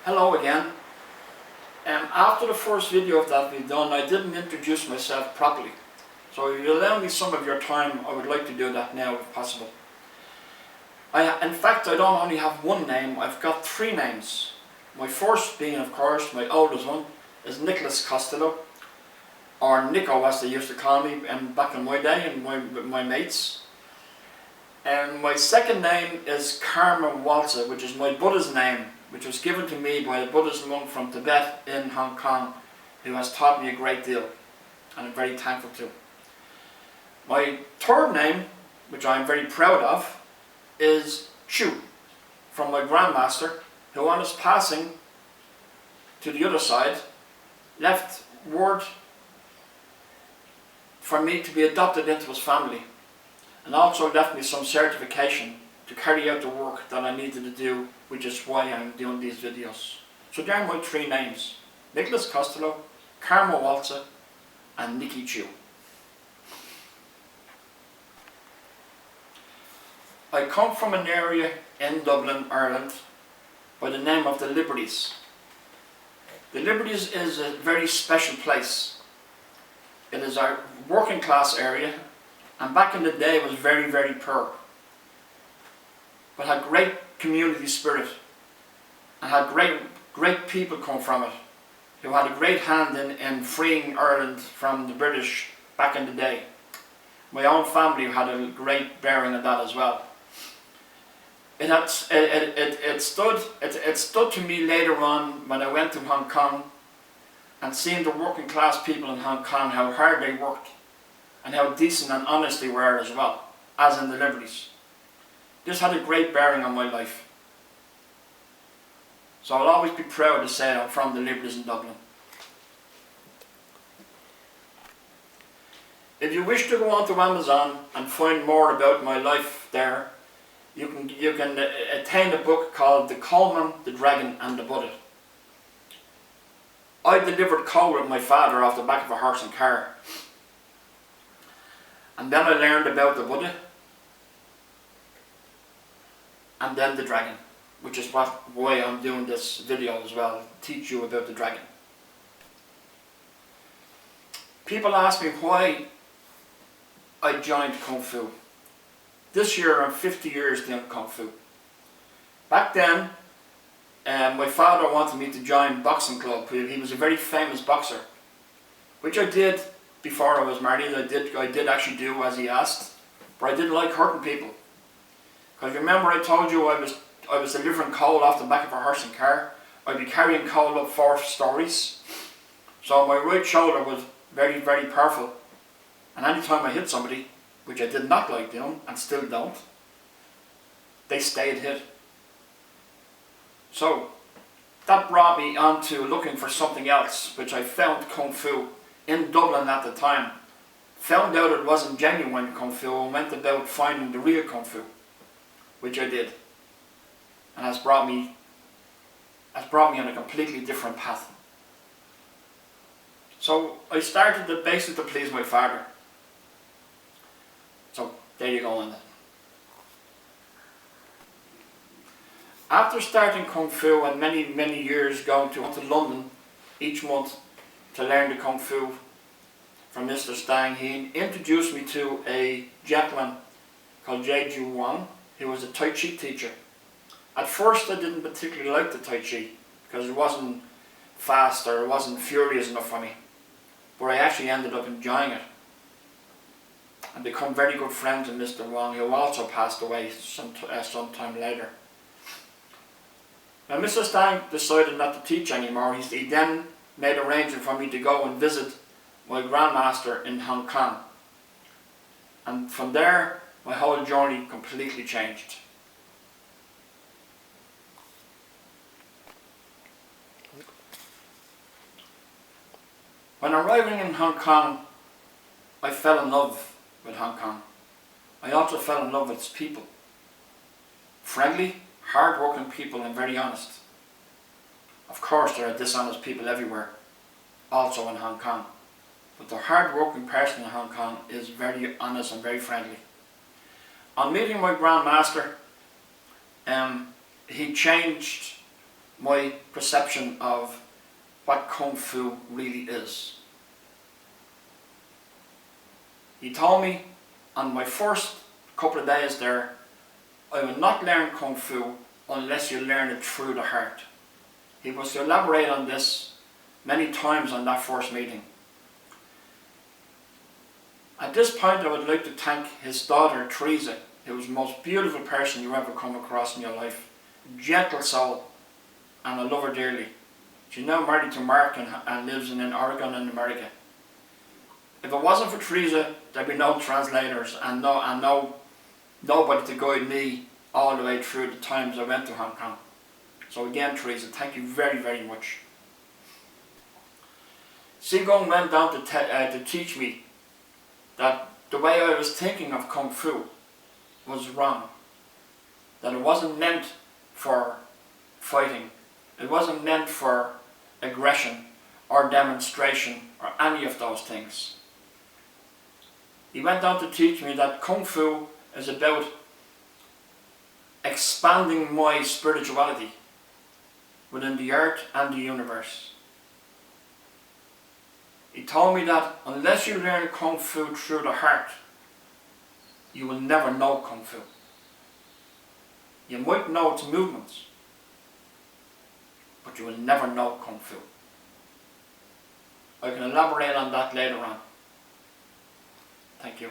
Hello again. After the first video that we've done, I didn't introduce myself properly. So if you allow me some of your time, I would like to do that now if possible. In fact, I don't only have one name, I've got three names. My first being, of course, my oldest one, is Nick Costello, or Nico as they used to call me back in my day and my mates. And my second name is Karma Waltza, which is my Buddha's name, which was given to me by a Buddhist monk from Tibet in Hong Kong, who has taught me a great deal, and I'm very thankful to. My third name, which I'm very proud of, is Chu, from my grandmaster, who on his passing to the other side, left word for me to be adopted into his family, and also left me some certification to carry out the work that I needed to do, which is why I'm doing these videos. So there are my three names: Nicholas Costello, Karma Waltza, and Nicky Chu. I come from an area in Dublin, Ireland, by the name of the Liberties. The Liberties is a very special place. It is our working class area, and back in the day it was very, very poor, but had great community spirit and had great people come from it who had a great hand in freeing Ireland from the British back in the day. My own family had a great bearing in that as well. It stood to me later on when I went to Hong Kong and seeing the working class people in Hong Kong, how hard they worked and how decent and honest they were as well, as in the Liberties. This had a great bearing on my life. So I'll always be proud to say I'm from the Liberties in Dublin. If you wish to go onto Amazon and find more about my life there, you can attain a book called The Coalman, the Dragon and the Buddha. I delivered coal with my father off the back of a horse and car. And then I learned about the Buddha, and then the dragon, which is why I'm doing this video as well, to teach you about the dragon. People ask me why I joined Kung Fu. This year I'm 50 years doing Kung Fu. Back then, my father wanted me to join boxing club. He was a very famous boxer, which I did before I was married. I did actually do as he asked, but I didn't like hurting people. Because remember I told you I was delivering coal off the back of a horse and car. I'd be carrying coal up 4 stories. So my right shoulder was very, very powerful. And any time I hit somebody, which I did not like doing, and still don't, they stayed hit. So that brought me on to looking for something else, which I found Kung Fu in Dublin at the time. Found out it wasn't genuine Kung Fu and went about finding the real Kung Fu, which I did, and has brought me on a completely different path. So I started the basic to please my father. So there you go on that. After starting Kung Fu and many years going to London each month to learn the Kung Fu from Mr. Stang, he introduced me to a gentleman called Jeju Wang, who was a Tai Chi teacher. At first I didn't particularly like the Tai Chi because it wasn't fast or it wasn't furious enough for me, but I actually ended up enjoying it and become very good friends with Mr. Wang, who also passed away sometime later. Now Mr. Stang decided not to teach anymore. He then made arrangements for me to go and visit my grandmaster in Hong Kong. And from there, my whole journey completely changed. When arriving in Hong Kong, I fell in love with Hong Kong. I also fell in love with its people. Friendly, hard-working people and very honest. Of course there are dishonest people everywhere, also in Hong Kong. But the hard-working person in Hong Kong is very honest and very friendly. On meeting my grandmaster, he changed my perception of what Kung Fu really is. He told me on my first couple of days there, I will not learn Kung Fu unless you learn it through the heart. He was to elaborate on this many times on that first meeting. At this point I would like to thank his daughter Teresa, who was the most beautiful person you ever come across in your life. Gentle soul, and I love her dearly. She's now married to Mark and lives in Oregon in America. If it wasn't for Teresa, there'd be no translators and nobody to guide me all the way through the times I went to Hong Kong. So again, Teresa, thank you very, very much. Qigong went down to teach me that the way I was thinking of Kung Fu was wrong. That it wasn't meant for fighting. It wasn't meant for aggression or demonstration or any of those things. He went on to teach me that Kung Fu is about expanding my spirituality within the earth and the universe. He told me that unless you learn Kung Fu through the heart, you will never know Kung Fu. You might know its movements, but you will never know Kung Fu. I can elaborate on that later on. Thank you.